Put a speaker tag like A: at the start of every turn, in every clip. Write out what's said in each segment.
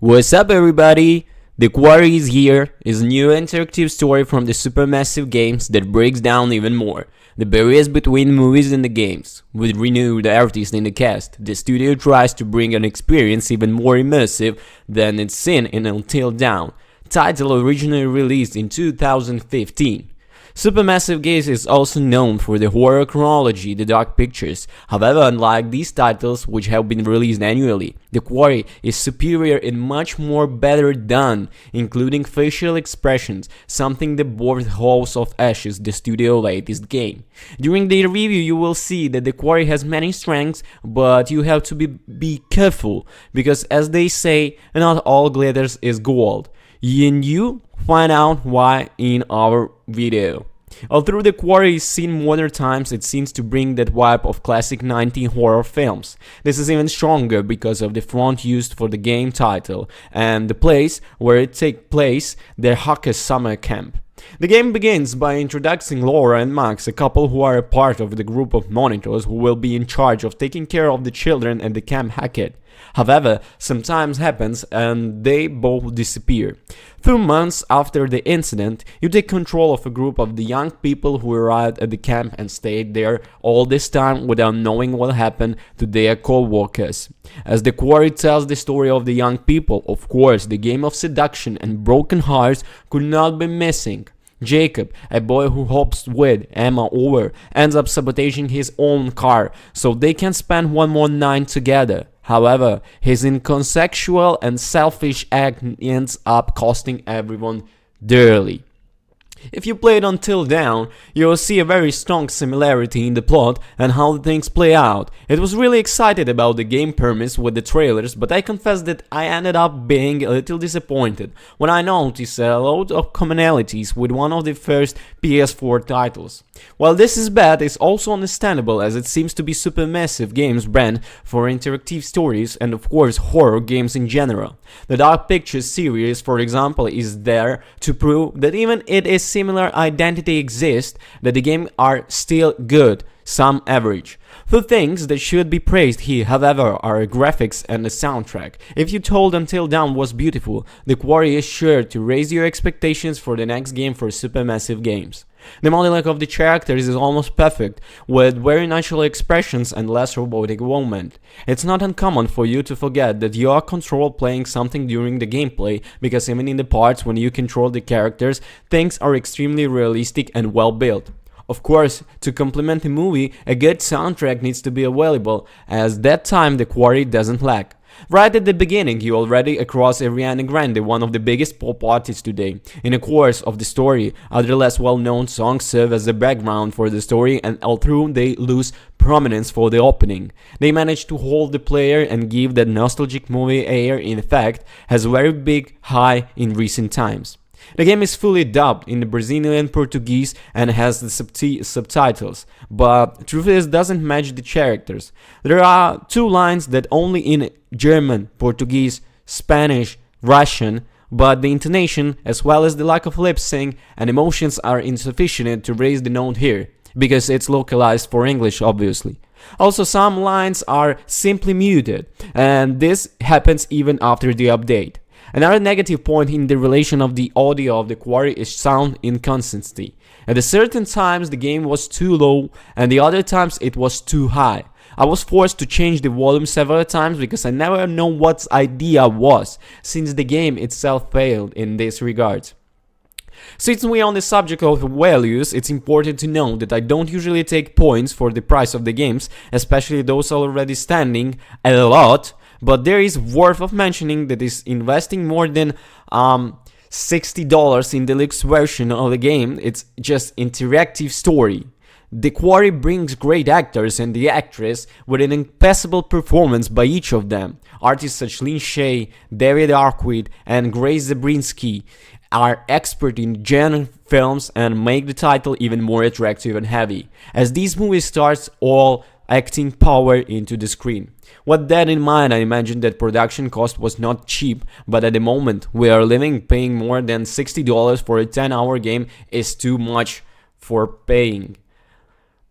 A: What's up, everybody? The Quarry is here, is a new interactive story from the Supermassive Games that breaks down even more the barriers between movies and the games. With renewed artists in the cast, the studio tries to bring an experience even more immersive than it's seen in Until Dawn, title originally released in 2015. Supermassive Games is also known for the horror chronology, the Dark Pictures. However, unlike these titles, which have been released annually, The Quarry is superior and much more better done, including facial expressions, something that bore Halls of Ashes, the studio's latest game. During the review, you will see that The Quarry has many strengths, but you have to be careful, because as they say, not all glitters is gold. And you find out why in our video. Although The Quarry is seen modern times, it seems to bring that vibe of classic 19 horror films. This is even stronger because of the font used for the game title and the place where it takes place, the Hacker summer camp. The game begins by introducing Laura and Max, a couple who are a part of the group of monitors who will be in charge of taking care of the children at the Camp Hackett. However, sometimes happens and they both disappear. 2 months after the incident, you take control of a group of the young people who arrived at the camp and stayed there all this time without knowing what happened to their co-workers. As The Quarry tells the story of the young people, of course, the game of seduction and broken hearts could not be missing. Jacob, a boy who hopes with Emma over, ends up sabotaging his own car so they can spend one more night together. However, his inconsequential and selfish act ends up costing everyone dearly. If you played Until Dawn, you will see a very strong similarity in the plot and how things play out. It was really excited about the game premise with the trailers, but I confess that I ended up being a little disappointed when I noticed a lot of commonalities with one of the first PS4 titles. While this is bad, it's also understandable as it seems to be Supermassive Games' brand for interactive stories and of course horror games in general. The Dark Pictures series, for example, is there to prove that even it is similar identity exists, that the games are still good, some average. The things that should be praised here, however, are graphics and the soundtrack. If you told Until Dawn was beautiful, The Quarry is sure to raise your expectations for the next game for Supermassive Games. The modeling of the characters is almost perfect, with very natural expressions and less robotic movement. It's not uncommon for you to forget that you are control playing something during the gameplay, because even in the parts when you control the characters, things are extremely realistic and well built. Of course, to complement the movie, a good soundtrack needs to be available, as that time The Quarry doesn't lack. Right at the beginning, you already across Ariana Grande, one of the biggest pop artists today. In the course of the story, other less well-known songs serve as the background for the story, and although they lose prominence for the opening, they manage to hold the player and give that nostalgic movie air. In fact, has a very big high in recent times. The game is fully dubbed in the Brazilian Portuguese and has the subtitles, but truth is doesn't match the characters. There are 2 lines that only in German, Portuguese, Spanish, Russian, but the intonation as well as the lack of lip sync and emotions are insufficient to raise the note here, because it's localized for English obviously. Also, some lines are simply muted, and this happens even after the update. Another negative point in the relation of the audio of The Quarry is sound inconsistency. At certain times the game was too low and the other times it was too high. I was forced to change the volume several times because I never know what idea was, since the game itself failed in this regard. Since we are on the subject of values, it's important to know that I don't usually take points for the price of the games, especially those already standing a lot. But there is worth of mentioning that is investing more than $60 in the deluxe version of the game. It's just interactive story. The Quarry brings great actors and the actress with an impeccable performance by each of them. Artists such Lin Shaye, David Arquette and Grace Zabriskie are expert in genre films and make the title even more attractive and heavy, as these movies starts all acting power into the screen. With that in mind, I imagine that production cost was not cheap, but at the moment we are living, paying more than $60 for a 10-hour game is too much for paying.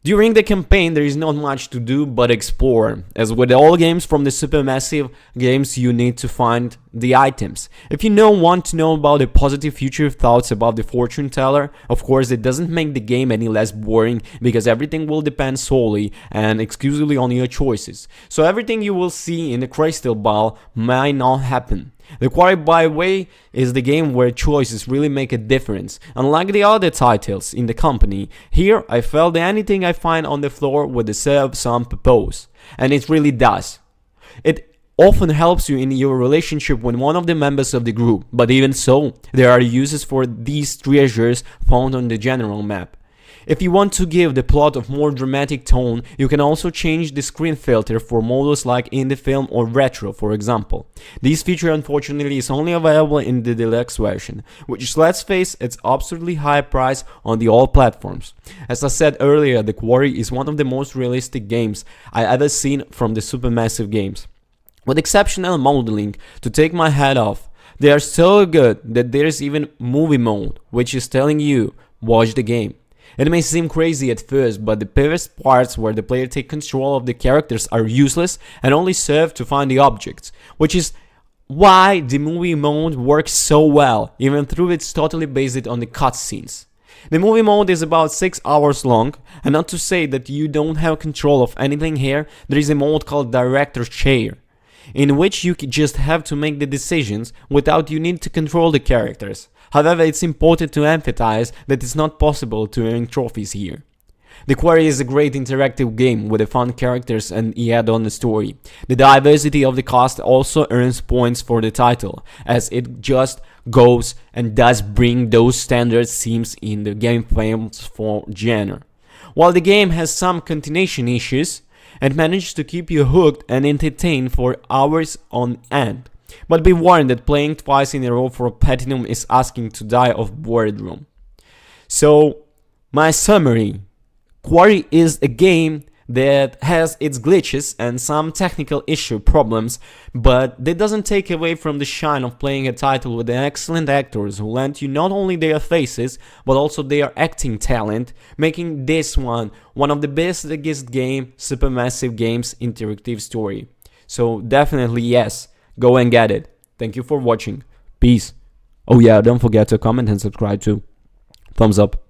A: During the campaign, there is not much to do but explore. As with all games from the Supermassive Games, you need to find the items. If you don't want to know about the positive future thoughts about the fortune teller, of course it doesn't make the game any less boring, because everything will depend solely and exclusively on your choices. So everything you will see in the crystal ball might not happen. The Quarry, by the way, is the game where choices really make a difference. Unlike the other titles in the company, here I felt that anything I find on the floor would serve some purpose. And it really does. It often helps you in your relationship with one of the members of the group, but even so, there are uses for these treasures found on the general map. If you want to give the plot a more dramatic tone, you can also change the screen filter for models like indie film or retro, for example. This feature unfortunately is only available in the deluxe version, which, let's face, it's absurdly high price on the all platforms. As I said earlier, the Quarry is one of the most realistic games I ever seen from the supermassive games. With exceptional modeling to take my head off, they are so good that there is even movie mode, which is telling you, watch the game. It may seem crazy at first, but the first parts where the player takes control of the characters are useless and only serve to find the objects, which is why the movie mode works so well, even though it's totally based on the cutscenes. The movie mode is about 6 hours long, and not to say that you don't have control of anything here, there is a mode called Director's Chair, in which you just have to make the decisions without you need to control the characters. However, it's important to emphasize that it's not possible to earn trophies here. The Quarry is a great interactive game with fun characters and yet on the story. The diversity of the cast also earns points for the title, as it just goes and does bring those standard themes in the game films for genre. While the game has some continuation issues, it managed to keep you hooked and entertained for hours on end. But be warned that playing twice in a row for platinum is asking to die of boredom. So, my summary: Quarry is a game that has its glitches and some technical issue problems, but that doesn't take away from the shine of playing a title with excellent actors who lend you not only their faces, but also their acting talent, making this one of the biggest game, supermassive games interactive story. So definitely yes, go and get it. Thank you for watching. Peace. Oh yeah, don't forget to comment and subscribe too. Thumbs up.